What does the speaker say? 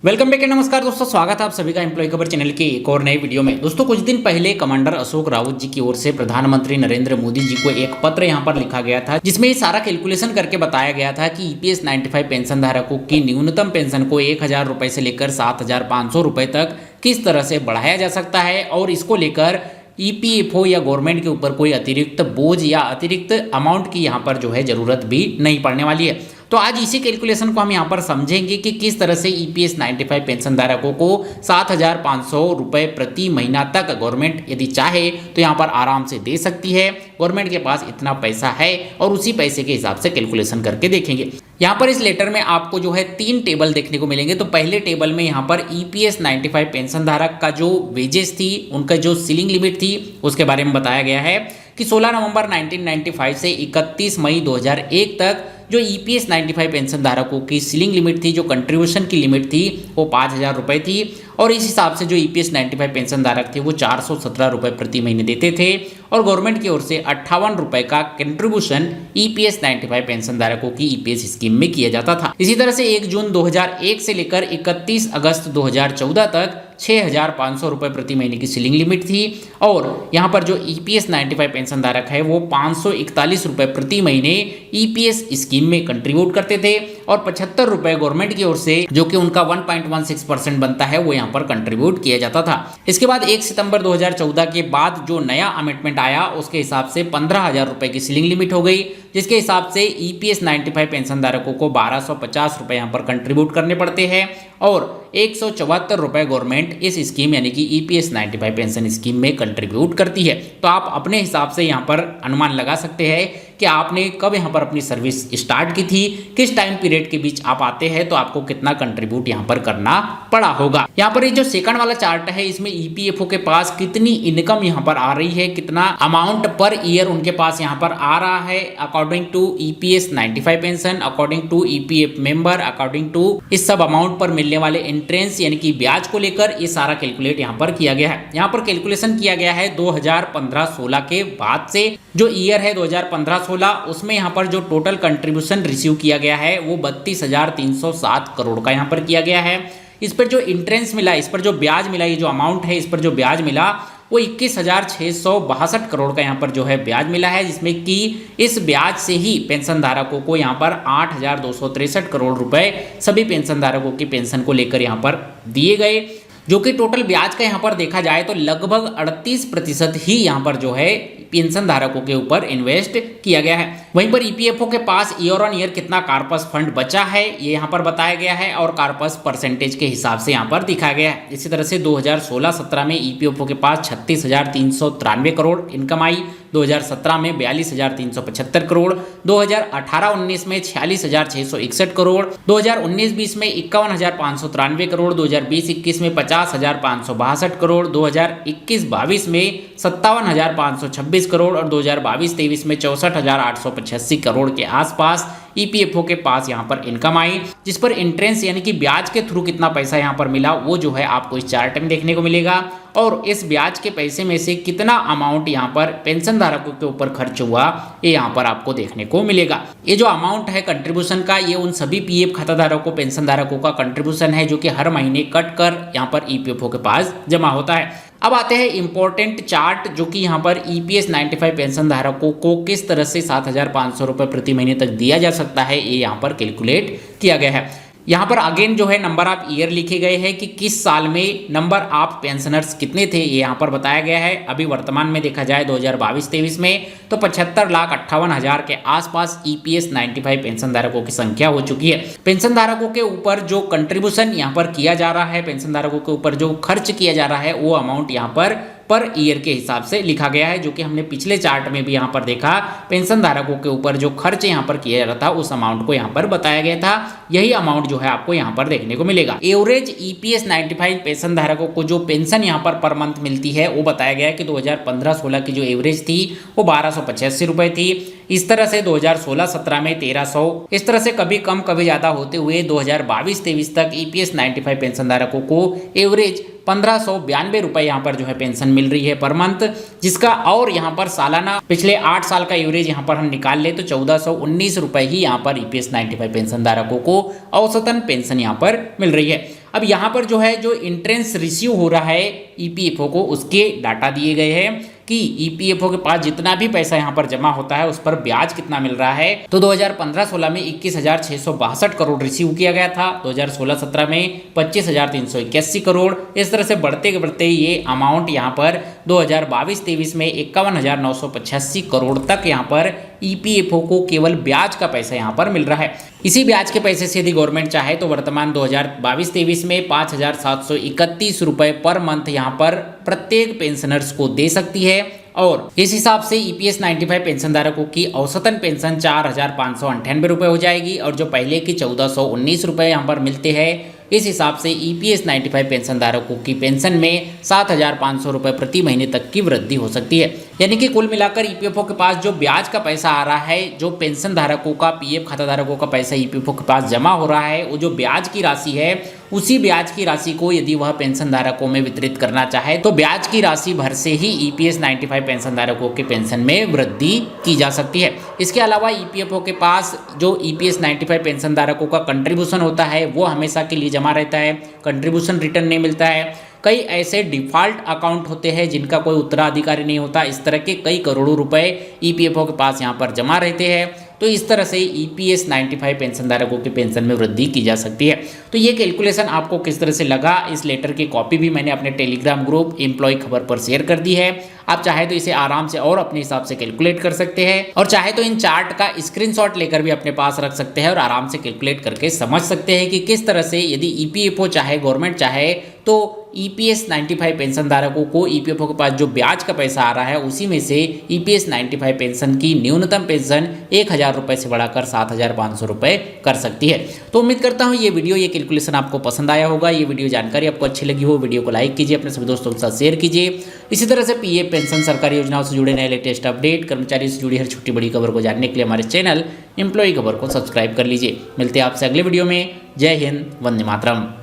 Welcome back, नमस्कार दोस्तों, स्वागत है आप सभी का एम्प्लॉय खबर चैनल के एक और नए वीडियो में। दोस्तों, कुछ दिन पहले कमांडर अशोक रावत जी की ओर से प्रधानमंत्री नरेंद्र मोदी जी को एक पत्र यहां पर लिखा गया था, जिसमें ये सारा कैलकुलेशन करके बताया गया था कि ईपीएस 95 पेंशन धारकों की न्यूनतम पेंशन को 1000 रुपए से लेकर 7500 रुपए तक किस तरह से बढ़ाया जा सकता है और इसको लेकर ईपीएफओ या गवर्नमेंट के ऊपर कोई अतिरिक्त बोझ या अतिरिक्त अमाउंट की यहाँ पर जो है जरूरत भी नहीं पड़ने वाली है। तो आज इसी कैलकुलेशन को हम यहाँ पर समझेंगे कि किस तरह से ईपीएस 95 पेंशन धारकों को 7500 रुपए प्रति महीना तक गवर्नमेंट यदि चाहे तो यहाँ पर आराम से दे सकती है। गवर्नमेंट के पास इतना पैसा है और उसी पैसे के हिसाब से कैलकुलेशन करके देखेंगे। यहाँ पर इस लेटर में आपको जो है 3 टेबल देखने को मिलेंगे। तो पहले टेबल में यहाँ पर ईपीएस 95 पेंशन धारक का जो वेजेस थी, उनका जो सीलिंग लिमिट थी, उसके बारे में बताया गया है कि 16 नवंबर 1995 से 31 मई 2001 तक जो ईपीएस 95 पेंशन धारकों की सीलिंग लिमिट थी, जो कंट्रीब्यूशन की लिमिट थी, वो 5000 रुपये थी। और इस हिसाब से जो ईपीएस 95 पेंशन धारक थे वो 417 रुपये प्रति महीने देते थे और गवर्नमेंट की ओर से 58 रुपये का कंट्रीब्यूशन ईपीएस 95 पेंशन धारकों की ईपीएस स्कीम में किया जाता था। इसी तरह से 1 जून 2001 से लेकर 31 अगस्त 2014 तक 6500 रुपये प्रति महीने की सीलिंग लिमिट थी और यहाँ पर जो ईपीएस 95 पेंशन धारक है वो 541 रुपये प्रति महीने ईपीएस स्कीम में कंट्रीब्यूट करते थे और 75 रुपये गवर्नमेंट की ओर से, जो कि उनका 1.16% बनता है, वो यहाँ पर कंट्रीब्यूट किया जाता था। इसके बाद 1 सितंबर 2014 के बाद जो नया अमेंडमेंट आया उसके हिसाब से 15,000 रुपये की सीलिंग लिमिट हो गई, जिसके हिसाब से ईपीएस 95 पेंशन धारकों को 1250 रुपये यहाँ पर कंट्रीब्यूट करने पड़ते हैं और 174 रुपये गवर्नमेंट इस स्कीम यानी कि ईपीएस 95 पेंशन स्कीम में कंट्रीब्यूट करती है। तो आप अपने हिसाब से यहाँ पर अनुमान लगा सकते हैं कि आपने कब यहाँ पर अपनी सर्विस स्टार्ट की थी, किस टाइम पीरियड के बीच आप आते हैं, तो आपको कितना कंट्रीब्यूट यहाँ पर करना पड़ा होगा। यहाँ पर ये जो सेकंड वाला चार्ट है, इसमें ईपीएफओ के पास कितनी इनकम यहाँ पर आ रही है, कितना अमाउंट पर ईयर उनके पास यहाँ पर आ रहा है according to EPS 95 pension, according to EPF member, according to इस सब अमाउंट पर मिलने वाले इंट्रेंस यानी कि ब्याज को लेकर ये सारा कैलकुलेट यहाँ पर किया गया है। यहाँ पर कैलकुलेशन किया गया है 2015-16 के बाद से जो ईयर है 2015-16, उसमें यहाँ पर जो टोटल कंट्रीब्यूशन रिसीव किया गया है वो 32,307 करोड़ का यहाँ पर किया गया है। इस पर जो इंट्रेंस मिला, इस पर जो ब्याज मिला, ये जो अमाउंट है, इस पर जो ब्याज मिला वो 21,662 करोड़ का यहाँ पर जो है ब्याज मिला है, जिसमें कि इस ब्याज से ही पेंशन धारकों को यहाँ पर 8,263 करोड़ रुपए सभी पेंशन धारकों की पेंशन को लेकर यहाँ पर दिए गए, जो कि टोटल ब्याज का यहाँ पर देखा जाए तो लगभग 38% ही यहाँ पर जो है पेंशन धारकों के ऊपर इन्वेस्ट किया गया है। वहीं पर ईपीएफओ के पास ईयर ऑन ईयर कितना कार्पस फंड बचा है ये यहाँ पर बताया गया है और कार्पस परसेंटेज के हिसाब से यहाँ पर दिखाया गया है। इसी तरह से 2016-17 में ईपीएफओ के पास 36,393 करोड़ इनकम आई, 2017 में 42,375 करोड़, 2018-19 में 46,661 करोड़, 2019-20 में 51,593 करोड़, 2020-21 में 50,562 करोड़, 2021-22 में 57,526 करोड़ और 2022-23 में 64,885 करोड़ के आसपास ईपीएफओ के पास यहाँ पर इनकम आई, जिस पर इंट्रेंस यानी कि ब्याज के थ्रू कितना पैसा यहाँ पर मिला वो जो है आपको इस चार्ट में देखने को मिलेगा और इस ब्याज के पैसे में से कितना अमाउंट यहाँ पर पेंशन धारकों के ऊपर खर्च हुआ ये यहाँ पर आपको देखने को मिलेगा। ये जो अमाउंट है कंट्रीब्यूशन का, ये उन सभी पीएफ खाता धारकों, पेंशन धारकों का कंट्रीब्यूशन है जो कि हर महीने कट कर यहाँ पर ईपीएफओ के पास जमा होता है। अब आते हैं इंपॉर्टेंट चार्ट, जो कि यहाँ पर ईपीएस 95 पेंशन धारकों को किस तरह से 7,500 रुपये प्रति महीने तक दिया जा सकता है ये यहाँ पर कैलकुलेट किया गया है। यहाँ पर अगेन जो है नंबर ऑफ ईयर लिखे गए हैं कि किस साल में नंबर ऑफ पेंशनर्स कितने थे ये यहाँ पर बताया गया है। अभी वर्तमान में देखा जाए 2022-23 में तो 75,58,000 के आसपास ईपीएस 95 पेंशन धारकों की संख्या हो चुकी है। पेंशन धारकों के ऊपर जो कंट्रीब्यूशन यहाँ पर किया जा रहा है, पेंशन धारकों के ऊपर जो खर्च किया जा रहा है, वो अमाउंट यहाँ पर ईयर के हिसाब से लिखा गया है, जो कि हमने पिछले चार्ट में भी यहाँ पर देखा। पेंशन धारकों के ऊपर जो खर्च यहाँ पर किया जा रहा था उस अमाउंट को यहाँ पर बताया गया था। यही अमाउंट जो है आपको यहाँ पर देखने को मिलेगा। एवरेज ईपीएस 95 पेंशन धारकों को जो पेंशन यहाँ पर मंथ मिलती है वो बताया गया है कि 2015-16 की जो एवरेज थी वो 1285 रुपये थी। इस तरह से 2016-17 में 1300, इस तरह से कभी कम कभी ज़्यादा होते हुए 2022-23 तक ईपीएस 95 पेंशन धारकों को एवरेज 1592 रुपये यहाँ पर जो है पेंशन मिल रही है पर मंथ, जिसका और यहाँ पर सालाना पिछले 8 साल का एवरेज यहाँ पर हम निकाल ले तो 1419 रुपए ही यहाँ पर ईपीएस 95 पेंशन धारकों को औसतन पेंशन यहाँ पर मिल रही है। अब यहाँ पर जो है जो इंट्रेंस रिसीव हो रहा है ईपीएफओ को, उसके डाटा दिए गए हैं कि ईपीएफओ के पास जितना भी पैसा यहाँ पर जमा होता है उस पर ब्याज कितना मिल रहा है। तो 2015-16 में 21,662 करोड़ रिसीव किया गया था, 2016-17 में 25,381 करोड़, इस तरह से बढ़ते बढ़ते ये अमाउंट यहाँ पर 2022-23 में 51,985 करोड़ तक यहाँ पर ईपीएफओ को केवल ब्याज का पैसा यहाँ पर मिल रहा है। इसी ब्याज के पैसे से यदि गवर्नमेंट चाहे तो वर्तमान 2022-23 में 5,731 रुपए पर मंथ यहाँ पर प्रत्येक पेंशनर्स को दे सकती है और इस हिसाब से ईपीएस 95 पेंशन धारकों की औसतन पेंशन 4,598 रुपए हो जाएगी और जो पहले की 1419 रुपए यहाँ पर मिलते हैं, इस हिसाब से ईपीएस 95 पेंशन धारकों की पेंशन में 7,500 रुपए प्रति महीने तक की वृद्धि हो सकती है। यानी कि कुल मिलाकर ईपीएफओ के पास जो ब्याज का पैसा आ रहा है, जो पेंशन धारकों का पीएफ खाता धारकों का पैसा ईपीएफओ के पास जमा हो रहा है, वो जो ब्याज की राशि है उसी ब्याज की राशि को यदि वह पेंशन धारकों में वितरित करना चाहे तो ब्याज की राशि भर से ही ईपीएस 95 पेंशन धारकों के पेंशन में वृद्धि की जा सकती है। इसके अलावा ईपीएफओ के पास जो ईपीएस 95 पेंशन धारकों का कंट्रीब्यूशन होता है वो हमेशा के लिए जमा रहता है, कंट्रीब्यूशन रिटर्न नहीं मिलता है। कई ऐसे डिफॉल्ट अकाउंट होते हैं जिनका कोई उत्तराधिकारी नहीं होता, इस तरह के कई करोड़ों रुपए ईपीएफओ के पास यहाँ पर जमा रहते हैं। तो इस तरह से ईपीएस 95 पेंशन धारकों की पेंशन में वृद्धि की जा सकती है। तो ये कैलकुलेशन आपको किस तरह से लगा, इस लेटर की कॉपी भी मैंने अपने टेलीग्राम ग्रुप एम्प्लॉय खबर पर शेयर कर दी है। आप चाहे तो इसे आराम से और अपने हिसाब से कैलकुलेट कर सकते हैं और चाहे तो इन चार्ट का स्क्रीनशॉट लेकर भी अपने पास रख सकते हैं और आराम से कैलकुलेट करके समझ सकते हैं कि किस तरह से यदि ईपीएफओ चाहे, गवर्नमेंट चाहे तो ईपीएस 95 पेंशन धारकों को ईपीएफओ के पास जो ब्याज का पैसा आ रहा है उसी में से ईपीएस 95 पेंशन की न्यूनतम पेंशन 1,000 रुपए से बढ़ाकर 7,500 रुपए कर सकती है। तो उम्मीद करता हूँ ये वीडियो, ये कैलकुलेशन आपको पसंद आया होगा। ये वीडियो जानकारी आपको अच्छी लगी हो, वीडियो को लाइक कीजिए, अपने सभी दोस्तों के साथ शेयर कीजिए। इसी तरह से पीएफ पेंशन सरकारी योजनाओं से जुड़े नए लेटेस्ट अपडेट, कर्मचारी से जुड़ी हर छोटी बड़ी खबर को जानने के लिए हमारे चैनल एम्प्लॉय खबर को सब्सक्राइब कर लीजिए। मिलते हैं आपसे अगले वीडियो में। जय हिंद, वंदे मातरम।